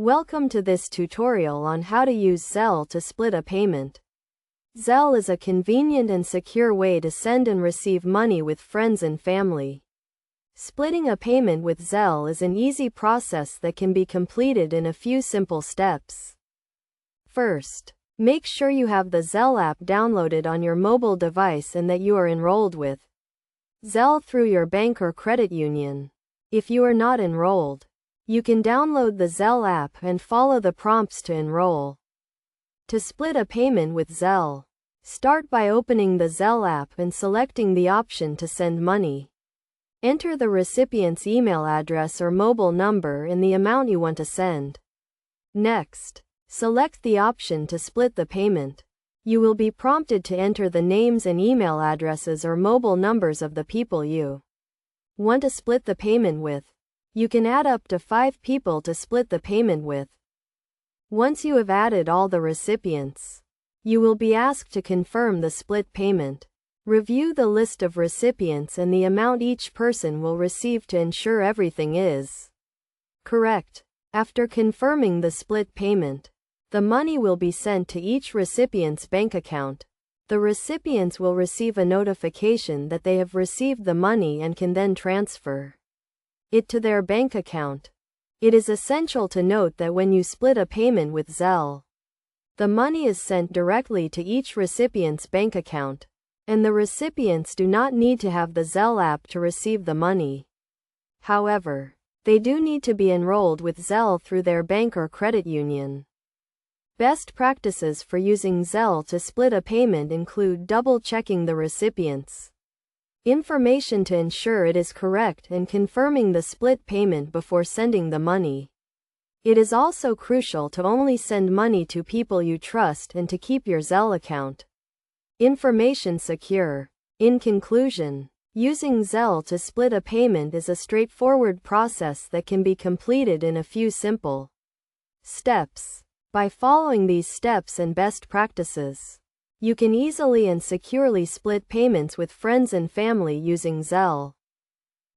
Welcome to this tutorial on how to use Zelle to split a payment. Zelle is a convenient and secure way to send and receive money with friends and family. Splitting a payment with Zelle is an easy process that can be completed in a few simple steps. First, make sure you have the Zelle app downloaded on your mobile device and that you are enrolled with Zelle through your bank or credit union. If you are not enrolled, you can download the Zelle app and follow the prompts to enroll. To split a payment with Zelle, start by opening the Zelle app and selecting the option to send money. Enter the recipient's email address or mobile number and the amount you want to send. Next, select the option to split the payment. You will be prompted to enter the names and email addresses or mobile numbers of the people you want to split the payment with. You can add up to 5 people to split the payment with. Once you have added all the recipients, you will be asked to confirm the split payment. Review the list of recipients and the amount each person will receive to ensure everything is correct. After confirming the split payment, the money will be sent to each recipient's bank account. The recipients will receive a notification that they have received the money and can then transfer it to their bank account. It is essential to note that when you split a payment with Zelle, the money is sent directly to each recipient's bank account, and the recipients do not need to have the Zelle app to receive the money. However, they do need to be enrolled with Zelle through their bank or credit union. Best practices for using Zelle to split a payment include double-checking the recipients' information to ensure it is correct and confirming the split payment before sending the money. It is also crucial to only send money to people you trust and to keep your Zelle account information secure. In conclusion, using Zelle to split a payment is a straightforward process that can be completed in a few simple steps. By following these steps and best practices, you can easily and securely split payments with friends and family using Zelle.